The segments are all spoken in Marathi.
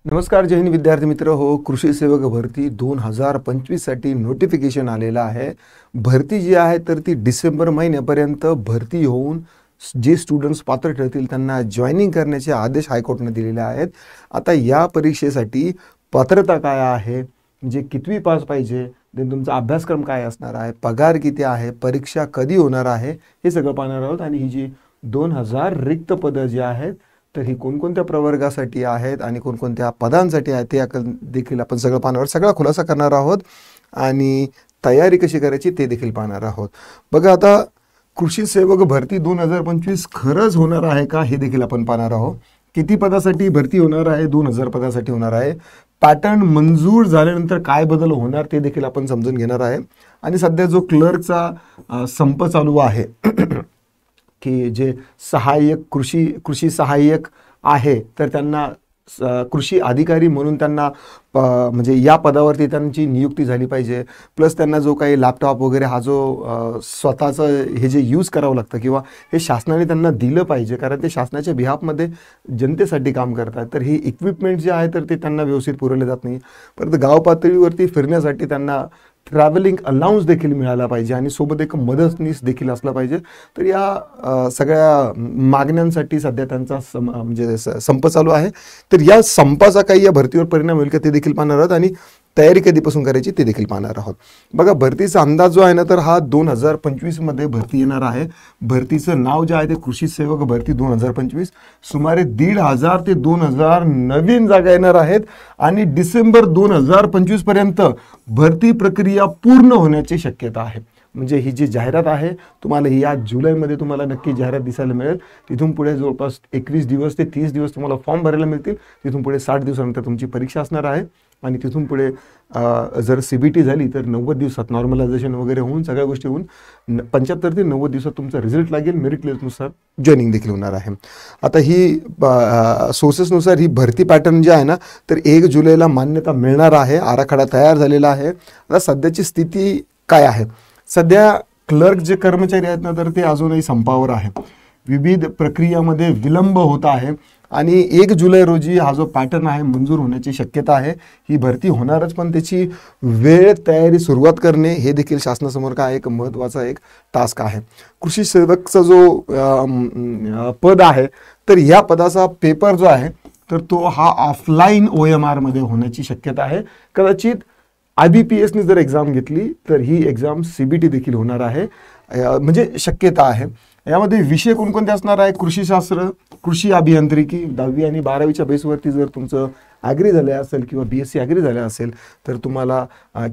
नमस्कार जय हिंद विद्यार्थी मित्र हो. कृषी सेवक भरती 2025 साठी नोटिफिकेशन आलेलं आहे. भरती जी आहे तर ती डिसेंबर महिन्यापर्यंत भरती होऊन जे स्टुडंट्स पात्र ठरतील त्यांना जॉईनिंग करण्याचे आदेश हायकोर्टने दिलेले आहेत. आता या परीक्षेसाठी पात्रता काय आहे, म्हणजे कितवी पास पाहिजे, देन तुमचा अभ्यासक्रम काय असणार आहे, पगार किती आहे, परीक्षा कधी होणार आहे, हे सगळं पाहणार आहोत. आणि ही जी 2000 रिक्त पदं जी आहेत तर ही कोणकोणत्या प्रवर्गासाठी आहेत आणि कोणकोणत्या पदांसाठी आहेत ते देखील आपण सगळं पाहणार आहोत. सगळा खुलासा करणार आहोत आणि तयारी कशी करायची ते देखील पाहणार आहोत. बघा, आता कृषी सेवक भरती 2025 खरंच होणार आहे का हे देखील आपण पाहणार आहोत. किती पदासाठी भरती होणार आहे? 2000 पदासाठी होणार आहे. पॅटर्न मंजूर झाल्यानंतर काय बदल होणार ते देखील आपण समजून घेणार आहे. आणि सध्या जो क्लर्कचा संप चालू आहे की जे सहाय्यक कृषी सहाय्यक आहे तर त्यांना कृषी अधिकारी म्हणून त्यांना म्हणजे या पदावरती त्यांची नियुक्ती झाली पाहिजे. प्लस त्यांना जो काही लॅपटॉप वगैरे हा जो स्वतःचं हे जे यूज करावं लागतं किंवा हे शासनाने त्यांना दिलं पाहिजे, कारण ते शासनाच्या बिहाफमध्ये जनतेसाठी काम करतात. तर ही इक्विपमेंट जे आहे तर ते त्यांना व्यवस्थित पुरवले जात नाही. परत गाव पातळीवरती फिरण्यासाठी त्यांना ट्रॅव्हलिंग अलाउन्स देखील मिळाला पाहिजे आणि सोबत एक मदतनीस देखील असला पाहिजे. तर या सगळ्या मागण्यांसाठी सध्या त्यांचा म्हणजे संप चालू आहे. तर या संपाचा काही या भरतीवर परिणाम होईल का ते देखील पाहणार आहोत आणि तयारी कधीपासून करायची ते देखील पाहणार आहोत. बघा, भरतीचा अंदाज जो आहे ना तर हा 2025 मध्ये भरती येणार आहे. भरतीचं नाव जे आहे ते कृषी सेवक भरती 2025. सुमारे 1500 ते 2000 नवीन जागा येणार आहेत आणि डिसेंबर 2025 पर्यंत भरती प्रक्रिया पूर्ण होण्याची शक्यता आहे. म्हणजे ही जी जाहिरात आहे तुम्हाला ही आज जुलैमध्ये तुम्हाला नक्की जाहिरात दिसायला मिळेल. तिथून पुढे जवळपास 21 दिवस ते 30 दिवस तुम्हाला फॉर्म भरायला मिळतील. तिथून पुढे 60 दिवसानंतर तुमची परीक्षा असणार आहे आणि तिथून पुढे जर CBT झाली तर 90 दिवसात नॉर्मलायझेशन वगैरे होऊन सगळ्या गोष्टी होऊन 75 ते 90 दिवसात तुमचा रिझल्ट लागेल. मेरिट लिस्टनुसार जॉईनिंग देखील होणार आहे. आता ही सोर्सेसनुसार ही भरती पॅटर्न जे आहे ना तर 1 जुलैला मान्यता मिळणार आहे. आराखडा तयार झालेला आहे. आता सध्याची स्थिती काय आहे? सध्या क्लर्क जे कर्मचारी आहेत ना तर ते अजूनही संपावर आहे. विविध प्रक्रियामध्ये विलंब होत आहे आणि 1 जुलै रोजी हा जो पॅटर्न आहे मंजूर होण्याची शक्यता आहे. ही भरती होणारच, पण त्याची वेळ तयारी सुरुवात करणे हे देखील शासनासमोर काय एक महत्त्वाचा एक टास्क आहे. कृषी सेवकचा जो पद आहे तर या पदाचा पेपर जो आहे तर तो हा ऑफलाईन OMR मध्ये होण्याची शक्यता आहे. कदाचित IBPSने जर एक्झाम घेतली तर ही एक्झाम CBT देखील होणार आहे, म्हणजे शक्यता आहे. यामध्ये विषय कोणकोणते असणार आहे? कृषीशास्त्र, कृषी अभियांत्रिकी 10वी आणि 12वीच्या बेसवरती जर तुमचं ॲग्री झाले असेल किंवा BSc ॲग्री झाले असेल तर तुम्हाला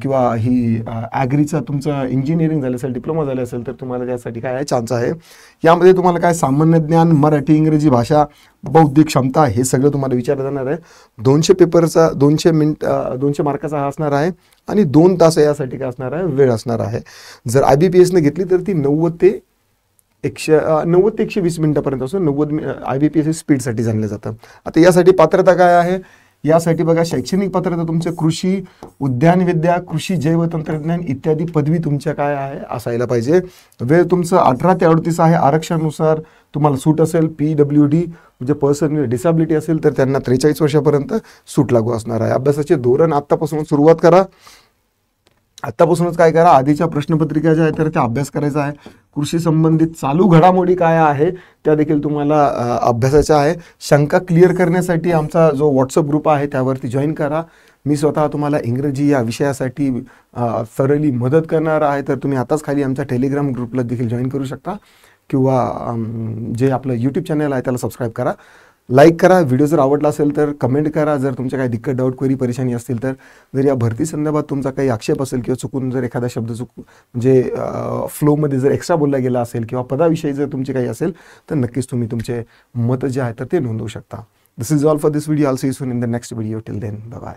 किंवा ही ॲग्रीचा तुमचं इंजिनिअरिंग झालं असेल, डिप्लोमा झाले असेल तर तुम्हाला त्यासाठी काय आहे चान्स आहे. यामध्ये तुम्हाला काय सामान्य ज्ञान, मराठी, इंग्रजी भाषा, बौद्धिक क्षमता हे सगळं तुम्हाला विचारलं जाणार आहे. 200 पेपरचा 200 मार्काचा हा असणार आहे आणि 2 तास यासाठी काय असणार आहे, वेळ असणार आहे. जर IBPSने घेतली तर ती 90 ते 120 मिनिटापर्यंत असं 90 IBPS स्पीडसाठी जाणलं जातं. आता यासाठी पात्रता काय आहे? यासाठी बघा, शैक्षणिक पात्रता तुमचे कृषी, उद्यानविद्या, कृषी जैव तंत्रज्ञान इत्यादी पदवी तुमच्या काय आहे असायला पाहिजे. वेळ तुमचं 18 ते 38 आहे. आरक्षणानुसार तुम्हाला सूट असेल. PWD म्हणजे पर्सन विथ डिसॅबिलिटी असेल तर त्यांना 43 वर्षापर्यंत सूट लागू असणार आहे. अभ्यासाचे धोरण आत्तापासून सुरुवात करा. आत्तापासूनच काय करा, आधीच्या प्रश्नपत्रिका ज्या आहेत तर त्या अभ्यास करायचा आहे. कृषी संबंधित चालू घडामोडी काय आहे त्या देखील तुम्हाला अभ्यासाच्या आहे. शंका क्लिअर करण्यासाठी आमचा जो WhatsApp ग्रुप आहे त्यावरती जॉईन करा. मी स्वतः तुम्हाला इंग्रजी या विषयासाठी थरली मदत करणार आहे. तर तुम्ही आताच खाली आमच्या टेलिग्राम ग्रुपला देखील जॉईन करू शकता किंवा जे आपलं YouTube चॅनल आहे त्याला सबस्क्राईब करा, लाईक करा. व्हिडिओ जर आवडला असेल तर कमेंट करा. जर तुमच्या काही दिक्कत, डाऊट, क्वेरी, परेशानी असतील तर जर या भरती संदर्भात तुमचा काही आक्षेप असेल किंवा चुकून जर एखादा शब्द म्हणजे फ्लोमध्ये जर एक्स्ट्रा बोलला गेला असेल किंवा पदाविषयी जर तुमचे काही असेल तर नक्कीच तुम्ही तुमचे मत जे आहे तर ते नोंदवू शकता. This is all for this video. I'll see you soon in the next video. Till then, bye bye.